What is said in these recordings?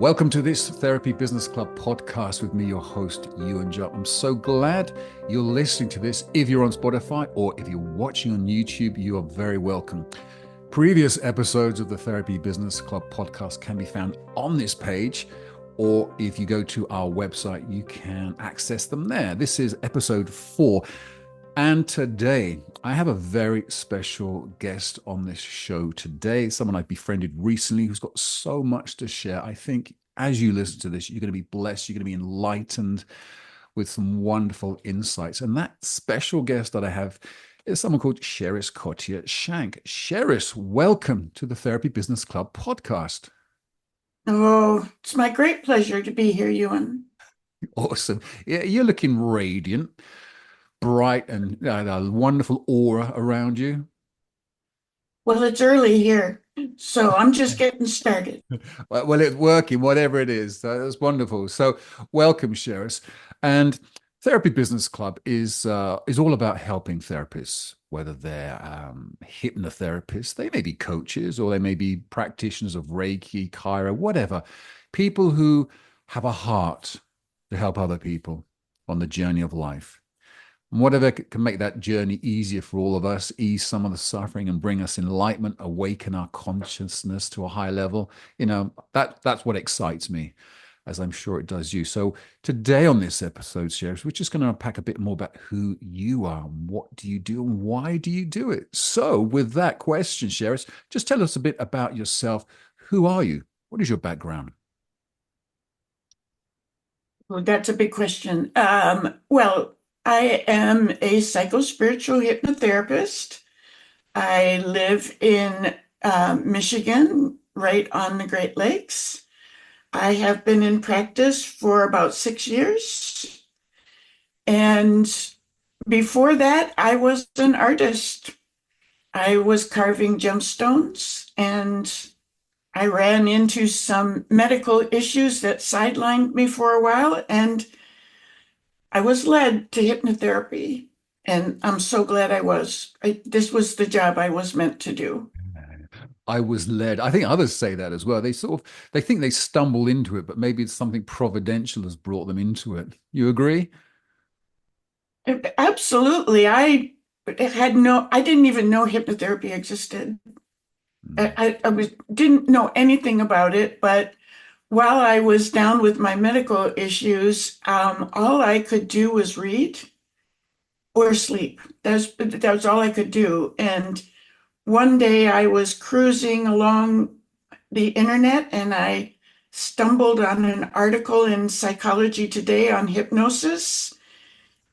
Welcome to this Therapy Business Club podcast with me, your host, Ewan Jupp. I'm so glad you're listening to this. If you're on Spotify or if you're watching on YouTube, you are very welcome. Previous episodes of the Therapy Business Club podcast can be found on this page, or if you go to our website, you can access them there. This is episode 4. And today, I have a very special guest on this show today, someone I've befriended recently who's got so much to share. I think as you listen to this, you're going to be blessed, you're going to be enlightened with some wonderful insights. And that special guest that I have is someone called Sherris Cottier Shank. Sherris, welcome to the Therapy Business Club podcast. Oh, it's my great pleasure to be here, Ewan. Awesome. Yeah, you're looking radiant, bright, and a wonderful aura around you. Well, it's early here, so I'm just getting started. Well, it's working, whatever it is. That's wonderful. So, welcome, Sherris. And Therapy Business Club is all about helping therapists, whether they're hypnotherapists, they may be coaches, or they may be practitioners of Reiki, Chiro, whatever. People who have a heart to help other people on the journey of life. And whatever can make that journey easier for all of us, ease some of the suffering and bring us enlightenment, awaken our consciousness to a high level, that's what excites me, as I'm sure it does you. So today on this episode, Sherris, we're just going to unpack a bit more about who you are, what do you do, and why do you do it? So with that question, Sherris, just tell us a bit about yourself. Who are you? What is your background? Well, that's a big question. Well, I am a psychospiritual hypnotherapist. I live in Michigan, right on the Great Lakes. I have been in practice for about 6 years. And before that, I was an artist. I was carving gemstones, and I ran into some medical issues that sidelined me for a while, and I was led to hypnotherapy. And I'm so glad I was. This was the job I was meant to do. I was led. I think others say that as well. They think they stumble into it, but maybe it's something providential has brought them into it. You agree? Absolutely. I didn't even know hypnotherapy existed. Mm. Didn't know anything about it, but while I was down with my medical issues, all I could do was read or sleep. That was all I could do. And one day I was cruising along the internet and I stumbled on an article in Psychology Today on hypnosis.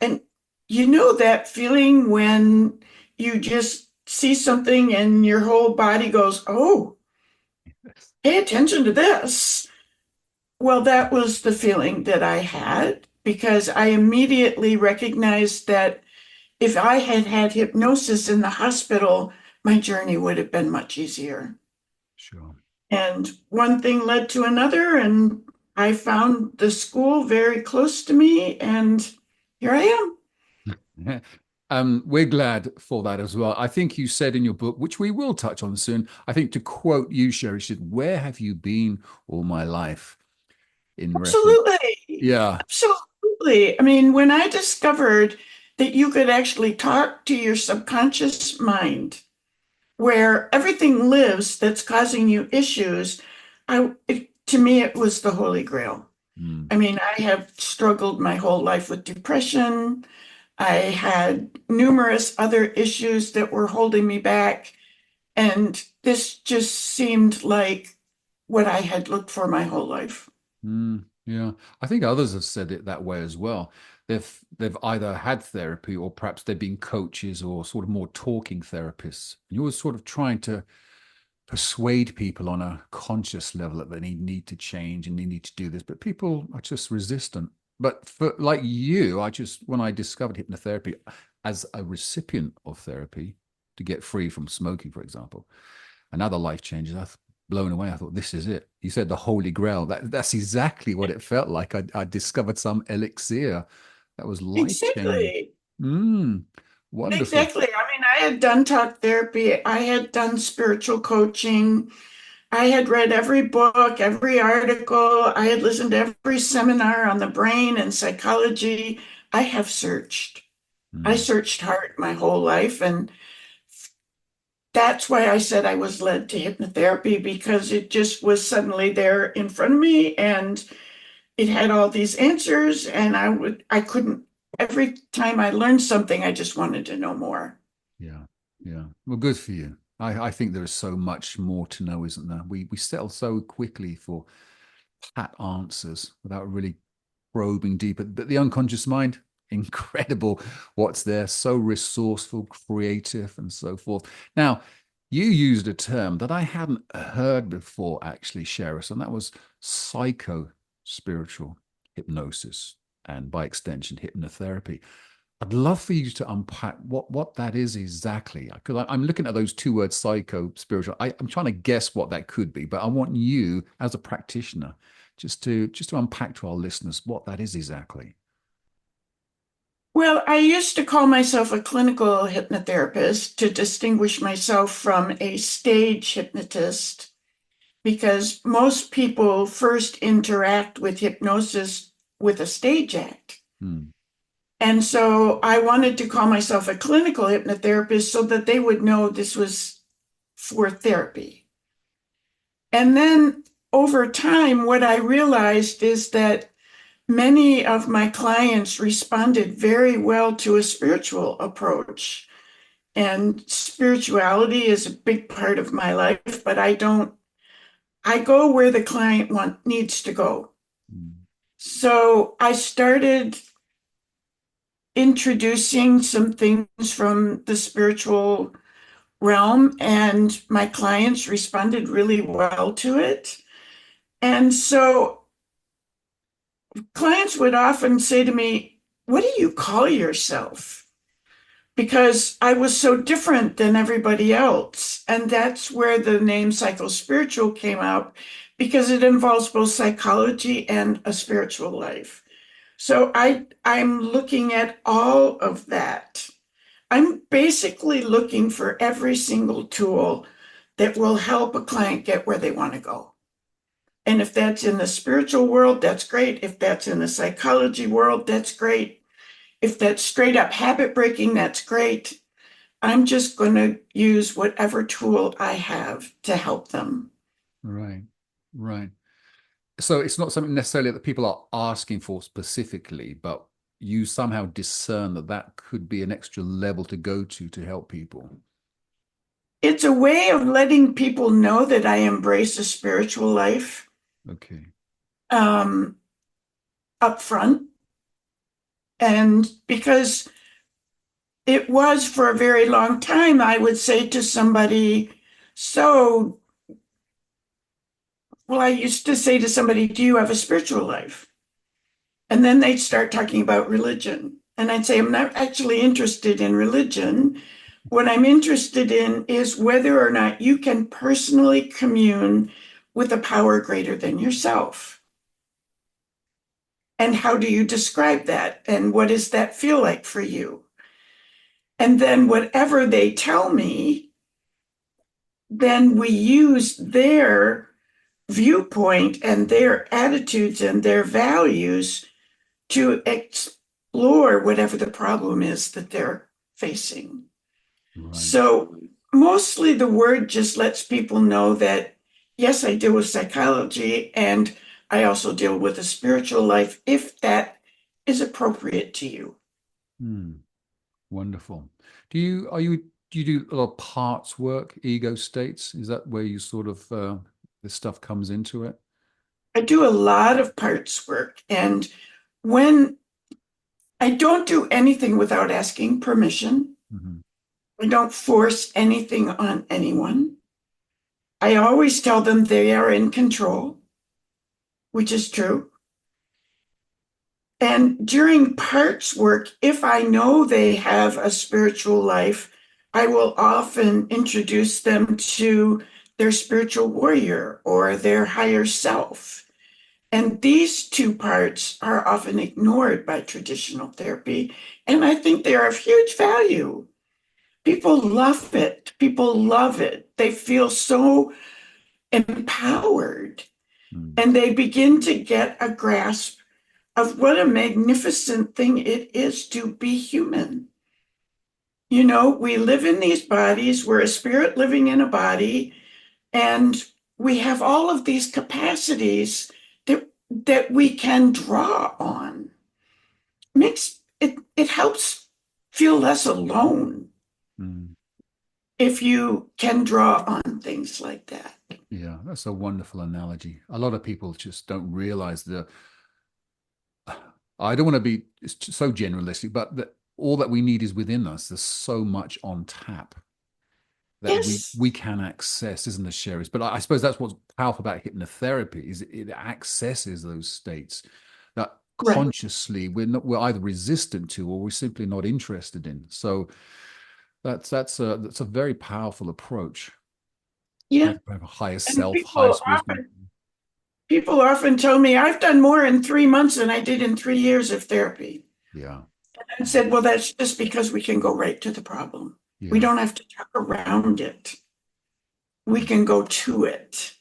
And you know that feeling when you just see something and your whole body goes, oh, pay attention to this. Well, that was the feeling that I had because I immediately recognized that if I had had hypnosis in the hospital, my journey would have been much easier. Sure. And one thing led to another, and I found the school very close to me, and here I am. We're glad for that as well. I think you said in your book, which we will touch on soon, I think to quote you, Sherry, you said, "Where have you been all my life?" In reference. Absolutely. Yeah, Absolutely. I mean, when I discovered that you could actually talk to your subconscious mind, where everything lives that's causing you issues, to me, it was the Holy Grail. mm, I mean, I have struggled my whole life with depression. I had numerous other issues that were holding me back. And this just seemed like what I had looked for my whole life. yeah. I think others have said it that way as well. They've either had therapy or perhaps they've been coaches or sort of more talking therapists. You're sort of trying to persuade people on a conscious level that they need to change and they need to do this, but people are just resistant. But for like you, when I discovered hypnotherapy as a recipient of therapy to get free from smoking, for example, and other life changes, I was blown away. I thought, this is it. You said the Holy Grail. That's exactly what it felt like. I discovered some elixir that was life changing. Exactly. Mm, wonderful. Exactly. I mean, I had done talk therapy, I had done spiritual coaching, I had read every book, every article. I had listened to every seminar on the brain and psychology. I have searched. I Mm, searched hard my whole life. And that's why I said I was led to hypnotherapy because it just was suddenly there in front of me and it had all these answers. And I couldn't, every time I learned something, I just wanted to know more. yeah, yeah. Well, good for you. I think there is so much more to know, isn't there? We settle so quickly for pat answers without really probing deeper. But the unconscious mind, incredible what's there, so resourceful, creative, and so forth. Now, you used a term that I hadn't heard before, actually, Sherris, and that was psycho spiritual hypnosis, and by extension, hypnotherapy. I'd love for you to unpack what that is exactly. Because I'm looking at those two words, psycho, spiritual. I'm trying to guess what that could be, but I want you, as a practitioner, just to unpack to our listeners what that is exactly. Well, I used to call myself a clinical hypnotherapist to distinguish myself from a stage hypnotist because most people first interact with hypnosis with a stage act. Hmm. And so I wanted to call myself a clinical hypnotherapist so that they would know this was for therapy. And then over time, what I realized is that many of my clients responded very well to a spiritual approach. And spirituality is a big part of my life, but I go where the needs to go. Hmm. So I started introducing some things from the spiritual realm, and my clients responded really well to it. And so clients would often say to me, "What do you call yourself?" Because I was so different than everybody else. And that's where the name psychospiritual came out, because it involves both psychology and a spiritual life. So I'm looking at all of that. I'm basically looking for every single tool that will help a client get where they want to go. And if that's in the spiritual world, that's great. If that's in the psychology world, that's great. If that's straight up habit breaking, that's great. I'm just going to use whatever tool I have to help them. Right, right. So it's not something necessarily that people are asking for specifically, but you somehow discern that that could be an extra level to go to help people. It's a way of letting people know that I embrace a spiritual life Okay. um, up front. And because it was for a very long time, I would say to somebody, so, well, I used to say to somebody, do you have a spiritual life? And then they'd start talking about religion. And I'd say, I'm not actually interested in religion. What I'm interested in is whether or not you can personally commune with a power greater than yourself. And how do you describe that? And what does that feel like for you? And then whatever they tell me, then we use their viewpoint and their attitudes and their values to explore whatever the problem is that they're facing. Right. So mostly the word just lets people know that, yes, I deal with psychology and I also deal with a spiritual life if that is appropriate to you. Hmm. Wonderful. Do you do a lot of parts work, ego states? Is that where you sort of this stuff comes into it? I do a lot of parts work, and when I don't do anything without asking permission, Hmm. I don't force anything on anyone. I always tell them they are in control, which is true. And during parts work, if I know they have a spiritual life, I will often introduce them to their spiritual warrior or their higher self. And these two parts are often ignored by traditional therapy. And I think they are of huge value. People love it. People love it. They feel so empowered, Mm, and they begin to get a grasp of what a magnificent thing it is to be human. You know, we live in these bodies, we're a spirit living in a body, and we have all of these capacities that we can draw on. It helps feel less alone mm. if you can draw on things like that. Yeah, that's a wonderful analogy. A lot of people just don't realize the, I don't want to be so generalistic, but that all that we need is within us. There's so much on tap that we Yes, we can access, isn't there, Sherris? But I suppose that's what's powerful about hypnotherapy is it accesses those states that right. consciously we're either resistant to or we're simply not interested in. So that's a very powerful approach. Yeah. Have a higher And self, highest wisdom. people often tell me I've done more in 3 months than I did in 3 years of therapy. Yeah, And said, well, that's just because we can go right to the problem. We yeah, don't have to talk around it. We can go to it.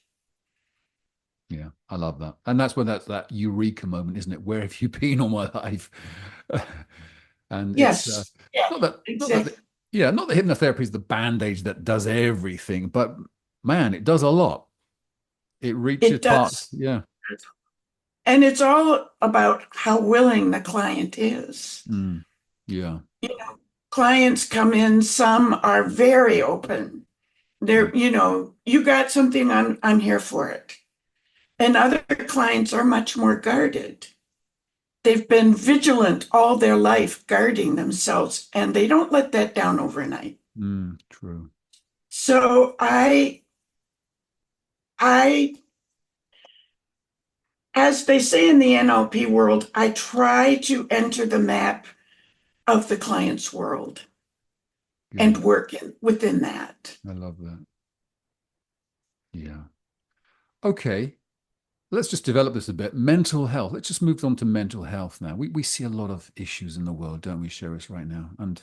yeah. I love that, and that's when that's that eureka moment, isn't it? Where have you been all my life? And it's Yes. Yeah, not that exactly. yeah, not that hypnotherapy is the bandage that does everything, but man, it does a lot. It reaches It parts. does. Yeah. And it's all about how willing the client is. Mm, yeah. You know, clients come in, some are very open. Mm, You got something, I'm here for it. And other clients are much more guarded. They've been vigilant all their life, guarding themselves, and they don't let that down overnight. true. So I, as they say in the NLP world, I try to enter the map of the client's world and Good. work within that. I love that. Yeah. Okay. Let's just develop this a bit. Mental health. Let's just move on to mental health now. We see a lot of issues in the world, don't we, Sherris, right now? And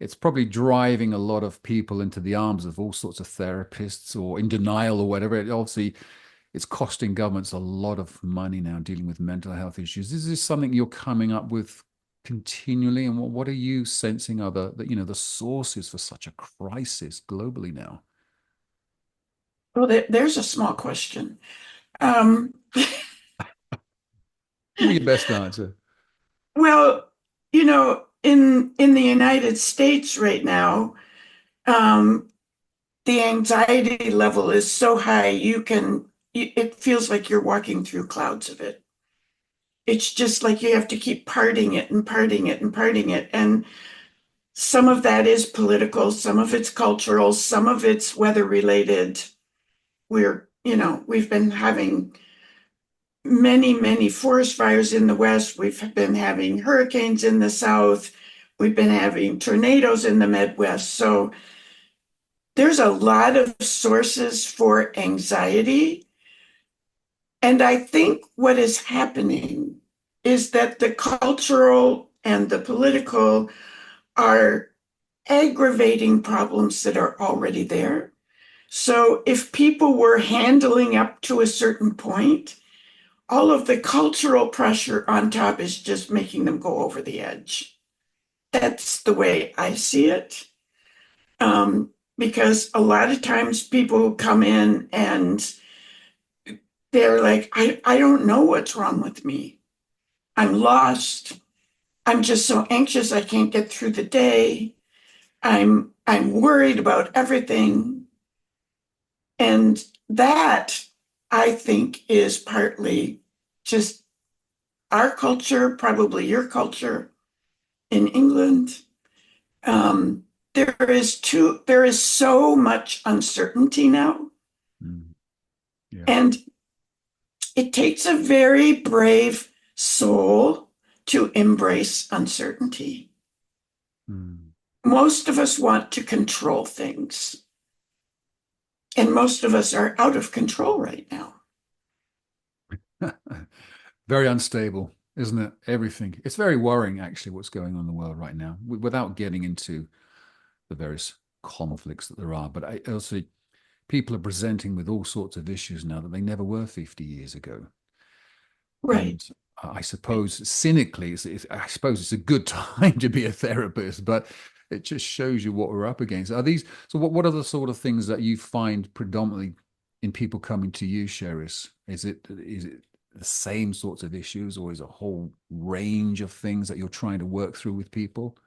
it's probably driving a lot of people into the arms of all sorts of therapists or in denial or whatever. Obviously, it's costing governments a lot of money now dealing with mental health issues. Is this something you're coming up with continually? And what are you sensing are the sources for such a crisis globally now? Well, there's a small question. Um, Give me your best answer. well, in the United States right now, um, the anxiety level is so high it feels like you're walking through clouds of it. It's just like you have to keep parting it and parting it and parting it. And some of that is political, some of it's cultural, some of it's weather related. We've been having many, many forest fires in the West. We've been having hurricanes in the South. We've been having tornadoes in the Midwest. So there's a lot of sources for anxiety. And I think what is happening is that the cultural and the political are aggravating problems that are already there. So if people were handling up to a certain point, all of the cultural pressure on top is just making them go over the edge. That's the way I see it. Because a lot of times people come in and they're like, I don't know what's wrong with me. I'm lost. I'm just so anxious I can't get through the day. I'm worried about everything. And that I think is partly just our culture, probably your culture in England. Um, there is so much uncertainty now, Mm, yeah. and it takes a very brave soul to embrace uncertainty. Mm. Most of us want to control things, and most of us are out of control right now. Very unstable, isn't it? Everything. It's very worrying, actually, what's going on in the world right now, without getting into the various conflicts that there are. But I also, people are presenting with all sorts of issues now that they never were 50 years ago. Right. And I suppose cynically, I suppose it's a good time to be a therapist, but it just shows you what we're up against. Are these, so what are the sort of things that you find predominantly in people coming to you, Sherris? Is it the same sorts of issues, or is it a whole range of things that you're trying to work through with people?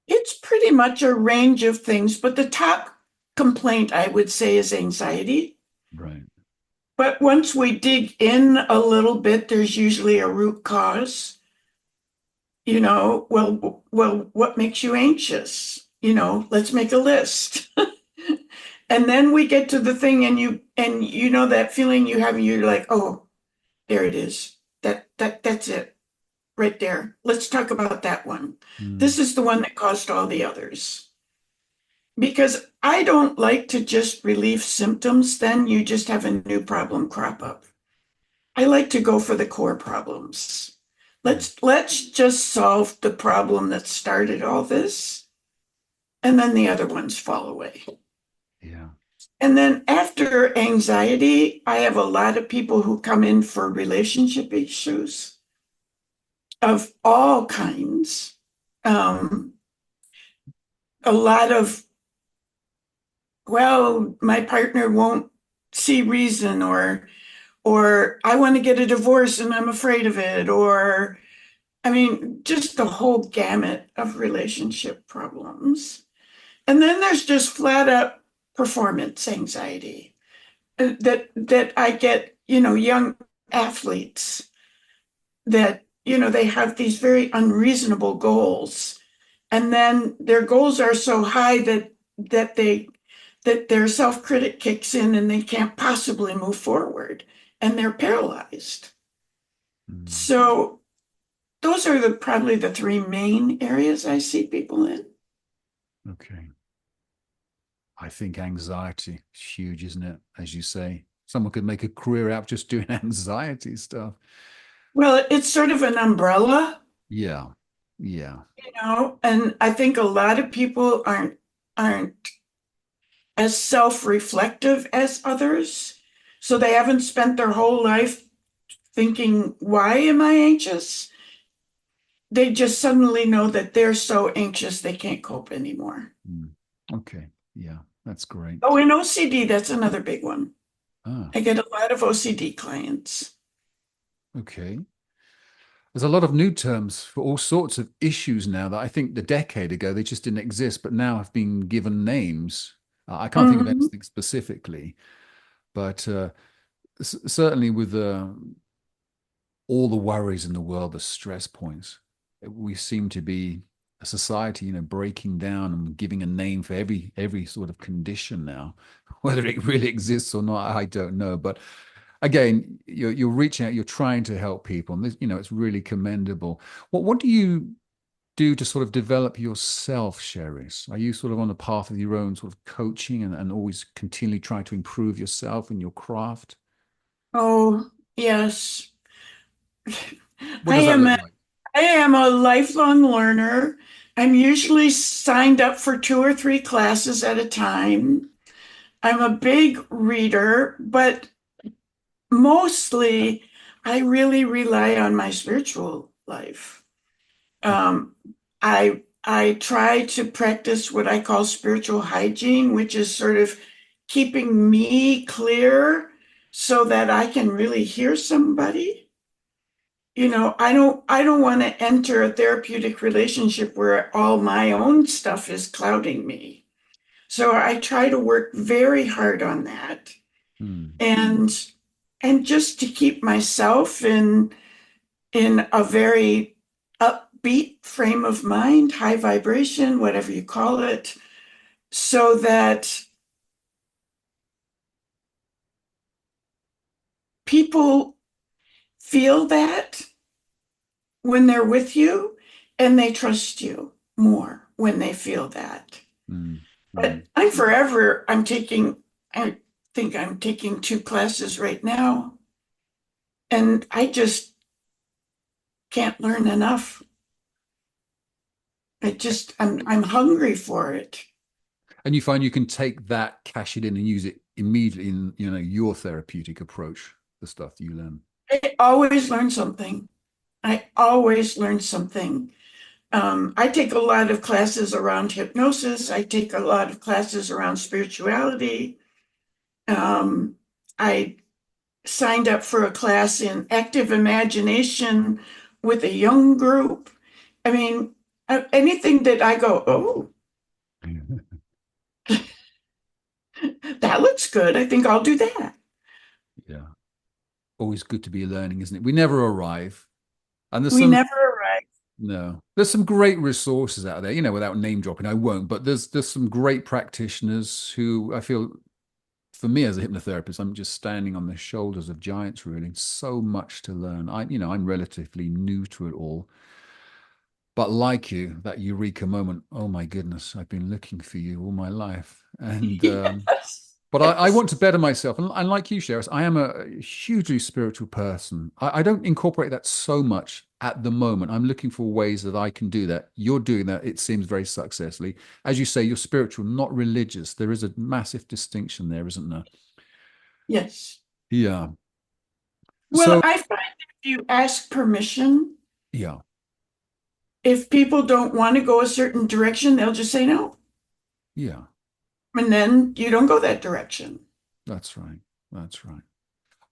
It's pretty much a range of things, but the top complaint I would say is anxiety. Right. But once we dig in a little bit, there's usually a root cause. Well, what makes you anxious? Let's make a list. And then we get to the thing and that feeling you have, and you're like, oh, there it is. That's it right there. Let's talk about that one. Mm, This is the one that caused all the others. Because I don't like to just relieve symptoms, then you just have a new problem crop up. I like to go for the core problems. mm, Let's just solve the problem that started all this, and then the other ones fall away. yeah. And then after anxiety, I have a lot of people who come in for relationship issues of all kinds. Um, a lot of, well, my partner won't see reason, or I want to get a divorce and I'm afraid of it, or I mean, just the whole gamut of relationship problems. And then there's just flat out performance anxiety that I get, young athletes that, they have these very unreasonable goals. And then their goals are so high that they that their self-critic kicks in and they can't possibly move forward and they're paralyzed. Mm, So those are probably the three main areas I see people in. okay. I think anxiety is huge, isn't it? As you say, someone could make a career out just doing anxiety stuff. Well, it's sort of an umbrella, Yeah. Yeah. and I think a lot of people aren't as self-reflective as others. So they haven't spent their whole life thinking, why am I anxious? They just suddenly know that they're so anxious they can't cope anymore. Mm. Okay. Yeah. That's great. Oh, and OCD, that's another big one. Ah, I get a lot of OCD clients. okay. There's a lot of new terms for all sorts of issues now that I think a decade ago they just didn't exist, but now have been given names. I can't think of Mhm. anything specifically, but certainly with all the worries in the world, the stress points, we seem to be a society, breaking down and giving a name for every sort of condition now. Whether it really exists or not, I don't know. But again, you're reaching out, you're trying to help people, and it's really commendable. What do you do to sort of develop yourself, Sherris? Are you sort of on the path of your own sort of coaching and always continually trying to improve yourself and your craft? Oh, yes. What I does that am look a, like? I am a lifelong learner. I'm usually signed up for two or three classes at a time. I'm a big reader, but mostly I really rely on my spiritual life. Um, I try to practice what I call spiritual hygiene, which is sort of keeping me clear so that I can really hear somebody. I don't want to enter a therapeutic relationship where all my own stuff is clouding me. So I try to work very hard on that Hmm. and and just to keep myself in a very upbeat frame of mind, high vibration, whatever you call it, so that people feel that when they're with you and they trust you more when they feel that. Hmm. Hmm. But I think I'm taking two classes right now, and I just can't learn enough. I'm hungry for it. And you find you can take that, cash it in, and use it immediately in, your therapeutic approach, the stuff you learn. I always learn something. I always learn something. I take a lot of classes around hypnosis. I take a lot of classes around spirituality. Um, I signed up for a class in active imagination with a young group. I mean, anything that I go, oh, that looks good. I think I'll do that. Yeah. Always good to be learning, isn't it? We never arrive. And there's We some, never arrive. no, there's some great resources out there, without name dropping, I won't, but there's some great practitioners who I feel, for me as a hypnotherapist, I'm just standing on the shoulders of giants, really. So much to learn. I'm relatively new to it all. But like you, that eureka moment, oh my goodness, I've been looking for you all my life. And Yes. but I Yes. want to better myself. And like you, Sherris, I am a hugely spiritual person. I don't incorporate that so much at the moment. I'm looking for ways that I can do that. You're doing that, it seems, very successfully. As you say, you're spiritual, not religious. There is a massive distinction there, isn't there? Yes. Yeah. Well, So, I find if you ask permission, yeah, if people don't want to go a certain direction, they'll just say no. yeah, And then you don't go that direction. that's right. That's right.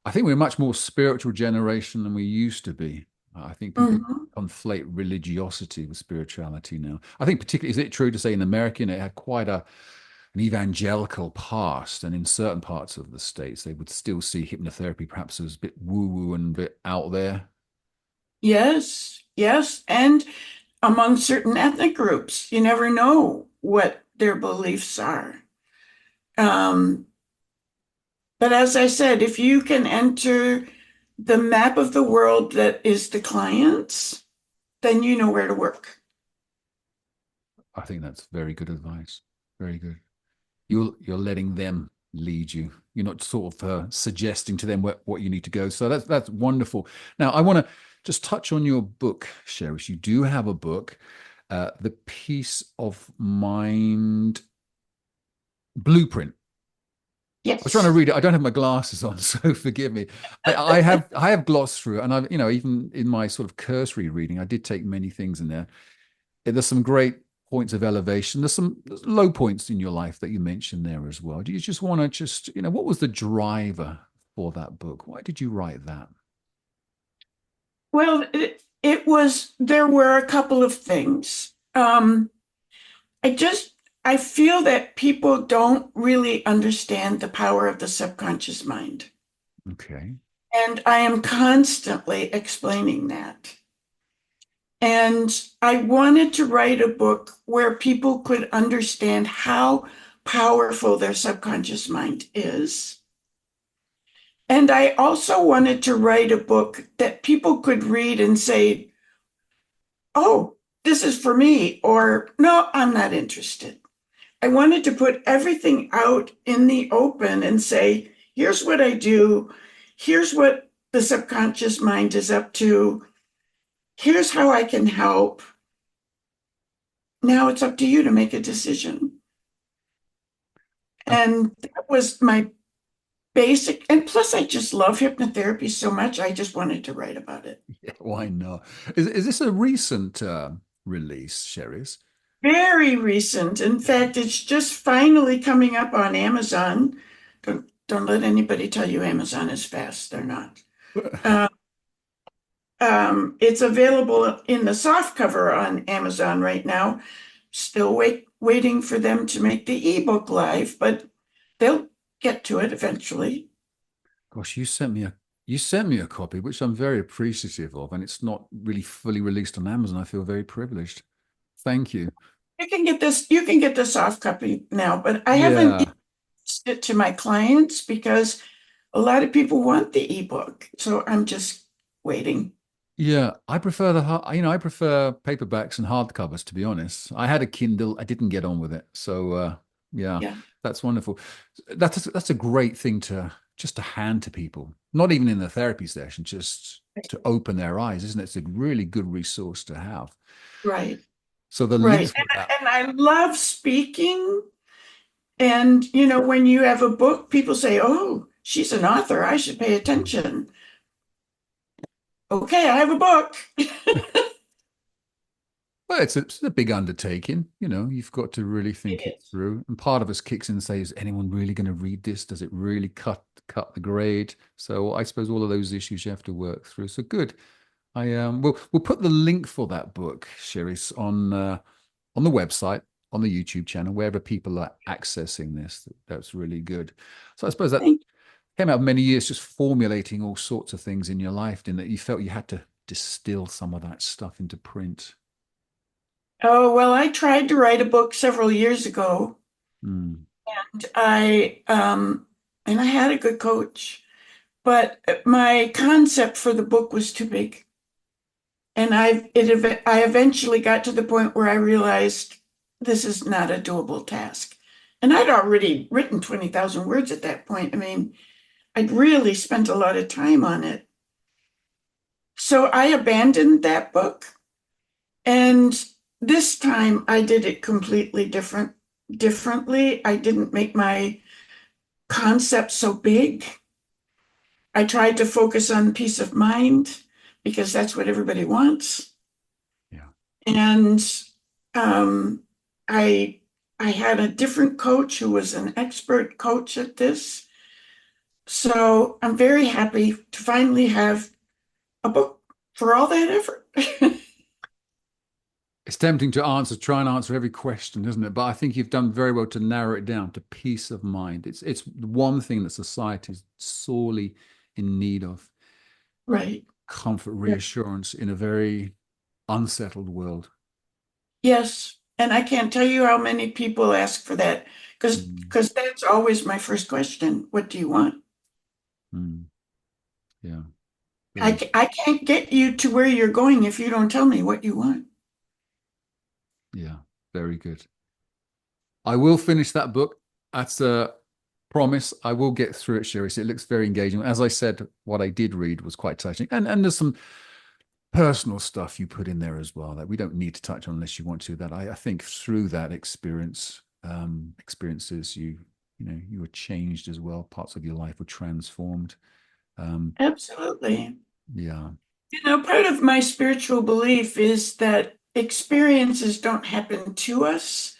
I think we're a much more spiritual generation than we used to be. I think people Mhm. conflate religiosity with spirituality now. I think particularly, is it true to say in America, it had quite an evangelical past, and in certain parts of the States, they would still see hypnotherapy perhaps as a bit woo-woo and a bit out there. Yes, yes. And among certain ethnic groups, you never know what their beliefs are. Um, but as I said, if you can enter the map of the world that is the client's, then you know where to work. I think that's very good advice. Very good. You're letting them lead you. You're not sort of suggesting to them what you need to go. So that's wonderful. Now I want to just touch on your book, Sherris. You do have a book, The Peace of Mind Blueprint. I was trying to Yes. read it. I don't have my glasses on, so forgive me. I have glossed through it, and even in my sort of cursory reading, I did take many things in there. There's some great points of elevation. There's low points in your life that you mentioned there as well. Do you just want to what was the driver for that book? Why did you write that? Well, it was, there were a couple of things. I just, I feel that people don't really understand the power of the subconscious mind. Okay. And I am constantly explaining that. And I wanted to write a book where people could understand how powerful their subconscious mind is. And I also wanted to write a book that people could read and say, oh, this is for me, or no, I'm not interested. I wanted to put everything out in the open and say, here's what I do. Here's what the subconscious mind is up to. Here's how I can help. Now it's up to you to make a decision. Uh, And that was my basic. And plus, I just love hypnotherapy so much. I just wanted to write about it. yeah, why not? Is this a recent release, Sherry's? Very recent. In fact, it's just finally coming up on Amazon. Don't let anybody tell you Amazon is fast. They're not. Uh, it's available in the soft cover on Amazon right now. Still waiting for them to make the ebook live, but they'll get to it eventually. Gosh, you sent me a copy, which I'm very appreciative of, and it's not really fully released on Amazon. I feel very privileged. Thank you. You can get the soft copy now, but I haven't Yeah. it to my clients because a lot of people want the ebook. So I'm just waiting. Yeah, I prefer paperbacks and hardcovers, to be honest. I had a Kindle, I didn't get on with it. So yeah, Yeah, that's wonderful. That's a great thing to just to hand to people, not even in the therapy session, just to open their eyes, isn't it? It's a really good resource to have. right, So the right. links for that. And I love speaking. And, when you have a book, people say, oh, she's an author. I should pay attention. Okay, I have a book. Well, it's a big undertaking. You've got to really It think it is. through. And part of us kicks in and says, is anyone really going to read this? Does it really cut the grade? So I suppose all of those issues you have to work through. So good. We'll put the link for that book, Sherris, on the website, on the YouTube channel, wherever people are accessing this. That's really good. So I suppose that Thank came out of many years just formulating all sorts of things in your life, didn't it? You felt you had to distill some of that stuff into print. Oh, well, I tried to write a book several years ago. Mm, And I had a good coach, but my concept for the book was too big. And I eventually got to the point where I realized this is not a doable task. And I'd already written 20,000 words at that point. I mean, I'd really spent a lot of time on it. So I abandoned that book. And this time I did it differently. I didn't make my concept so big. I tried to focus on peace of mind because that's what everybody wants. yeah. And um, I I had a different coach who was an expert coach at this. So I'm very happy to finally have a book for all that effort. It's tempting to try and answer every question, isn't it? But I think you've done very well to narrow it down to peace of mind. It's one thing that society is sorely in need of. Right. Comfort, Right. reassurance in a very unsettled world. Yes. And I can't tell you how many people ask for that because Mm, that's always my first question. What do you want? mm, yeah, I, very, I can't get you to where you're going if you don't tell me what you want. yeah, very good. I will finish that book. That's a promise. I will get through it, Sherry. It looks very engaging. As I said, what I did read was quite touching. And there's some personal stuff you put in there as well that we don't need to touch on unless you want to. That I think through that experiences, you were changed as well. Parts of your life were transformed. Um, Absolutely. yeah. Part of my spiritual belief is that experiences don't happen to us,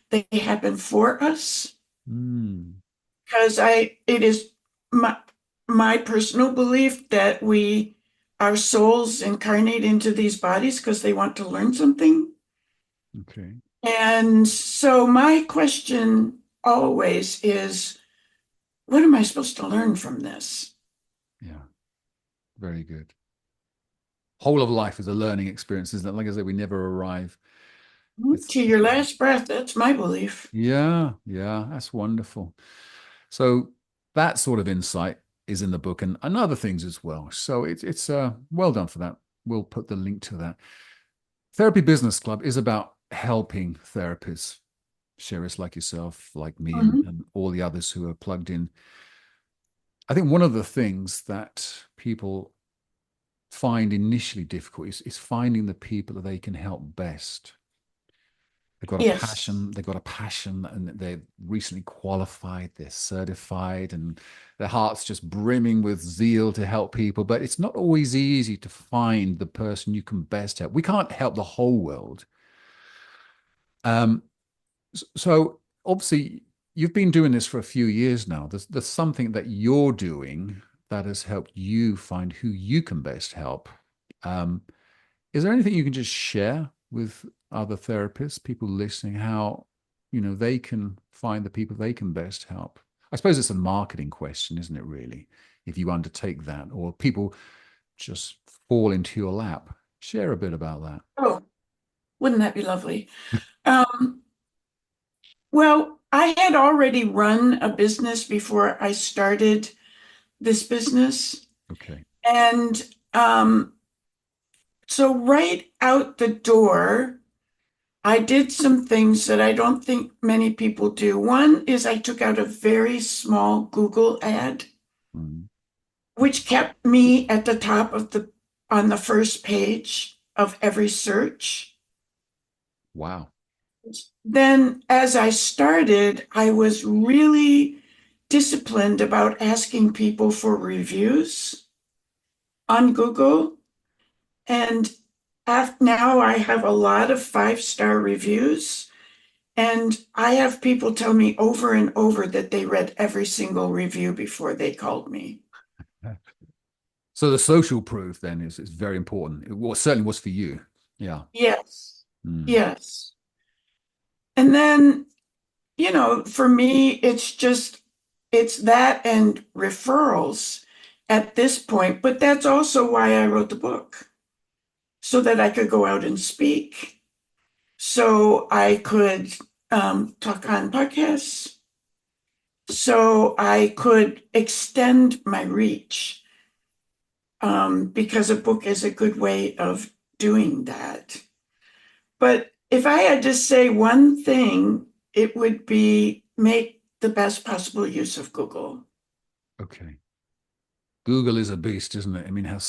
they happen for us. Mm, Because it is my, my personal belief that our souls incarnate into these bodies because they want to learn something. okay. And so my question always is, what am I supposed to learn from this? Yeah. Very good. Whole of life is a learning experience, isn't it? Like I said, we never arrive. It's To your last breath, that's my belief. Yeah, yeah, that's wonderful. So that sort of insight is in the book and other things as well. So it's well done for that. We'll put the link to that. Therapy Business Club is about helping therapists, Sherris like yourself, like me, Mhm. and all the others who are plugged in. I think one of the things that people find initially difficult is finding the people that they can help best. They've got a Yes, passion. They've got a passion, and they're recently qualified. They're certified, and their heart's just brimming with zeal to help people. But it's not always easy to find the person you can best help. We can't help the whole world. Um, so obviously, you've been doing this for a few years now. There's something that you're doing that has helped you find who you can best help. Um, is there anything you can just share with other therapists, people listening, how they can find the people they can best help? I suppose it's a marketing question, isn't it, really? If you undertake that, or people just fall into your lap. Share a bit about that. oh, wouldn't that be lovely? Um, well, I had already run a business before I started this business. Okay. And so right out the door, I did some things that I don't think many people do. One is I took out a very small Google ad, Mm. which kept me at the top of on the first page of every search. Wow. Then, as I started, I was really disciplined about asking people for reviews on Google. And now I have a lot of five-star reviews. And I have people tell me over and over that they read every single review before they called me. So the social proof then is very important. Certainly was for you. Yeah. Yes, Mm. yes. And then, for me, it's that and referrals at this point. But that's also why I wrote the book, so that I could go out and speak, so I could talk on podcasts, so I could extend my reach, because a book is a good way of doing that. But if I had to say one thing, it would be make the best possible use of Google. Okay. Google is a beast, isn't it? I mean, it has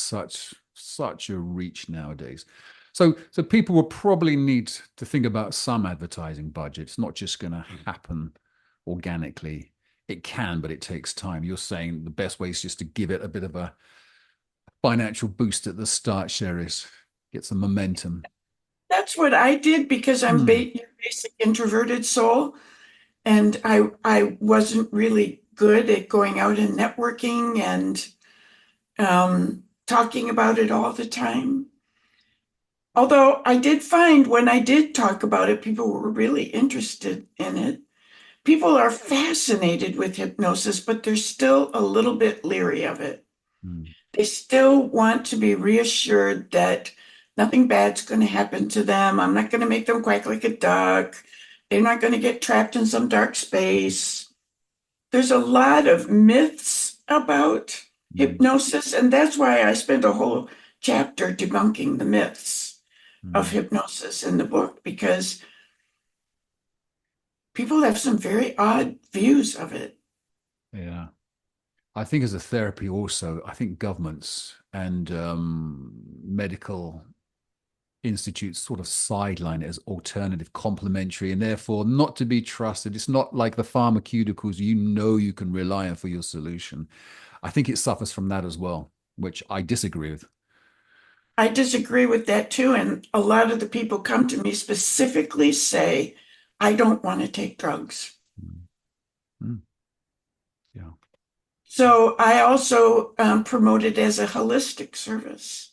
such a reach nowadays. So people will probably need to think about some advertising budget. It's not just going to happen organically. It can, but it takes time. You're saying the best way is just to give it a bit of a financial boost at the start, Sherris. Get some momentum. That's what I did because I'm Hmm. your basic introverted soul, and I wasn't really good at going out and networking and talking about it all the time. Although I did find when I did talk about it, people were really interested in it. People are fascinated with hypnosis, but they're still a little bit leery of it. Hmm. They still want to be reassured that nothing bad's going to happen to them. I'm not going to make them quack like a duck. They're not going to get trapped in some dark space. There's a lot of myths about Hmm. hypnosis, and that's why I spent a whole chapter debunking the myths of Hmm. hypnosis in the book, because people have some very odd views of it. Yeah. I think as a therapy also, I think governments and medical institutes sort of sideline it as alternative, complementary, and therefore not to be trusted. It's not like the pharmaceuticals you know you can rely on for your solution. I think it suffers from that as well, which I disagree with. I disagree with that too. And a lot of the people come to me specifically say, I don't want to take drugs. Mm. Mm. Yeah, So I also promote it as a holistic service.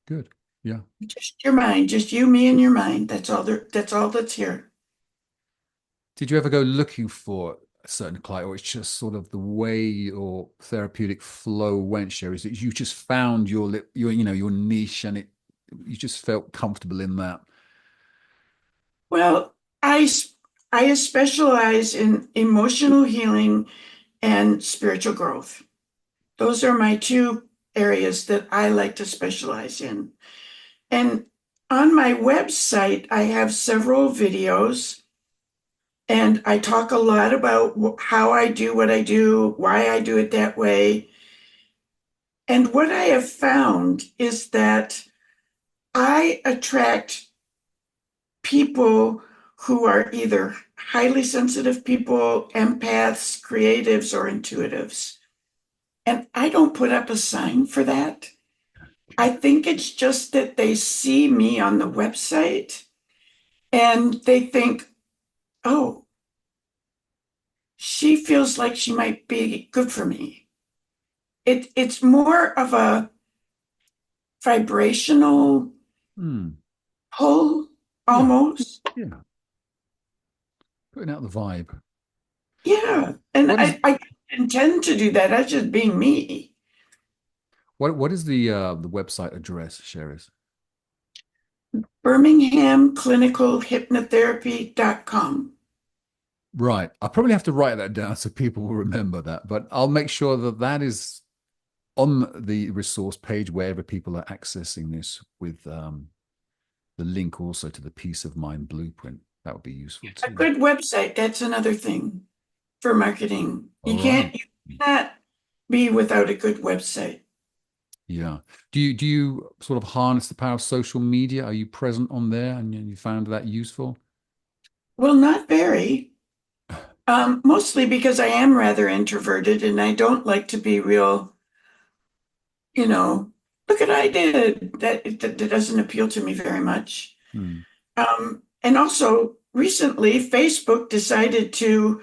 good. Yeah. Just your mind, just you, me, and your mind. That's all that's here. Did you ever go looking for a certain client, or it's just sort of the way your therapeutic flow went, Sherry? Is that you just found your your niche, and you just felt comfortable in that? Well, I specialize in emotional healing and spiritual growth. Those are my two areas that I like to specialize in. And on my website, I have several videos, and I talk a lot about how I do what I do, why I do it that way. And what I have found is that I attract people who are either highly sensitive people, empaths, creatives, or intuitives. And I don't put up a sign for that. I think it's just that they see me on the website and they think, oh, she feels like she might be good for me. It's more of a vibrational Hmm. pull Yeah. almost. Yeah. Putting out the vibe. Yeah. And What is I intend to do that. That's just being me. what is the website address, Sherris? BirminghamClinicalHypnotherapy.com. Right. I probably have to write that down so people will remember that, but I'll make sure that that is on the resource page wherever people are accessing this with the link also to the peace of mind blueprint. That would be useful A too. good website, that's another thing for marketing. All right. You cannot be without a good website. Yeah. Do you sort of harness the power of social media? Are you present on there and you found that useful? Well, not very. Mostly because I am rather introverted and I don't like to be real, you know, look what I did. That doesn't appeal to me very much. Hmm. And also recently, Facebook decided to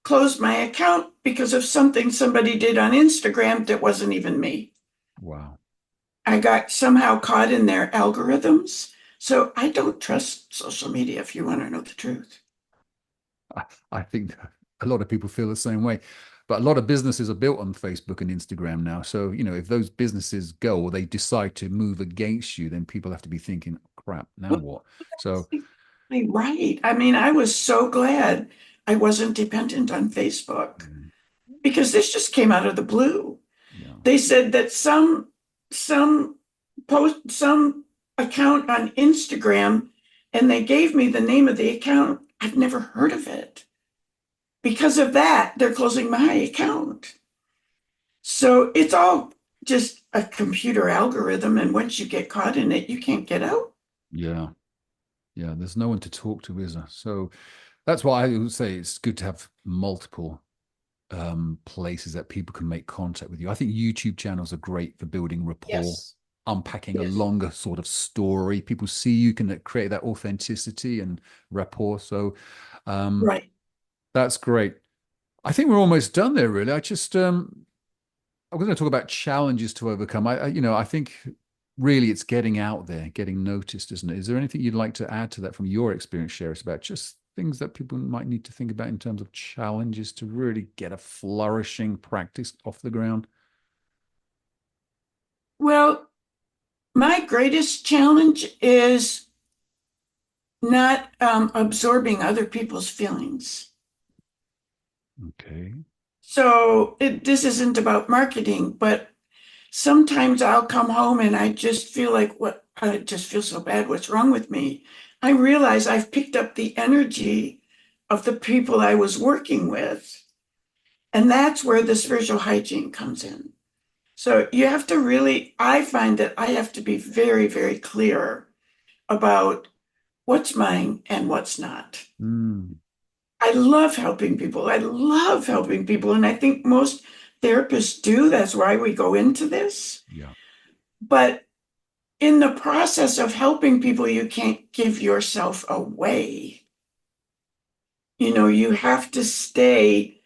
close my account because of something somebody did on Instagram that wasn't even me. Wow. I got somehow caught in their algorithms. So I don't trust social media if you want to know the truth. I think a lot of people feel the same way. But a lot of businesses are built on Facebook and Instagram now. So, if those businesses go or they decide to move against you, then people have to be thinking, crap, now what? So, Right. I mean, I was so glad I wasn't dependent on Facebook mm, because this just came out of the blue. yeah, They said that some some account on Instagram and they gave me the name of the account. I've never heard of it. Because of that, they're closing my account. So it's all just a computer algorithm, and once you get caught in it, you can't get out. yeah, yeah. There's no one to talk to, is there? So that's why I would say it's good to have multiple places that people can make contact with you. I think YouTube channels are great for building rapport, Yes. unpacking a Yes. longer sort of story. People see you can create that authenticity and rapport. So um, Right. that's great. I think we're almost done there, really. I was going to talk about challenges to overcome. I think really it's getting out there, getting noticed, isn't it? Is there anything you'd like to add to that from your experience, Sherris, about just things that people might need to think about in terms of challenges to really get a flourishing practice off the ground? Well, my greatest challenge is not absorbing other people's feelings. Okay. So this isn't about marketing, but sometimes I'll come home and I just feel like what I just feel so bad. What's wrong with me? I realize I've picked up the energy of the people I was working with, and that's where the spiritual hygiene comes in. So you have to really, I find that I have to be very, very clear about what's mine and what's not. Mm, I love helping people. I love helping people. And I think most therapists do. That's why we go into this. yeah. But in the process of helping people, you can't give yourself away. You have to stay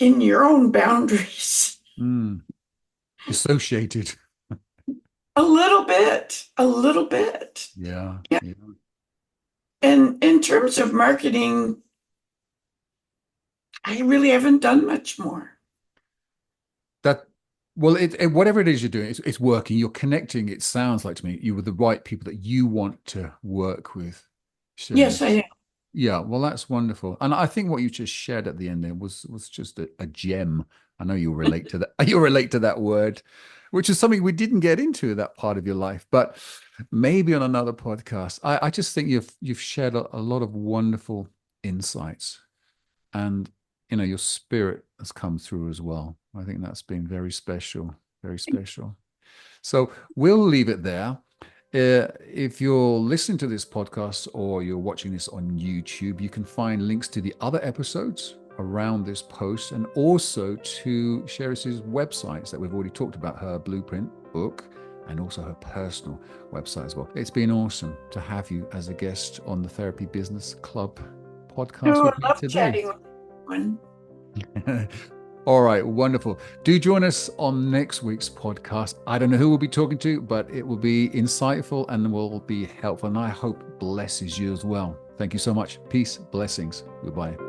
in your own boundaries Mm, dissociated. a little bit, a little bit. Yeah. Yeah. Yeah. And in terms of marketing, I really haven't done much more. That well, whatever it is you're doing, it's working. You're connecting. It sounds like to me you were the right people that you want to work with, Yes, I Sherris. am. Yeah, well, that's wonderful. And I think what you just shared at the end there was just a gem. I know you'll relate to that. You'll relate to that word, which is something we didn't get into that part of your life, but maybe on another podcast. I just think you've shared a lot of wonderful insights, and your spirit has come through as well. I think that's been very special, very special. So we'll leave it there. If you're listening to this podcast or you're watching this on YouTube, you can find links to the other episodes around this post and also to Sherris's websites that we've already talked about, her blueprint book and also her personal website as well. It's been awesome to have you as a guest on the Therapy Business Club podcast Oh, with I me love today. chatting with everyone. All right, wonderful. Do join us on next week's podcast. I don't know who we'll be talking to, but it will be insightful and will be helpful. And I hope blesses you as well. Thank you so much. Peace, blessings. Goodbye.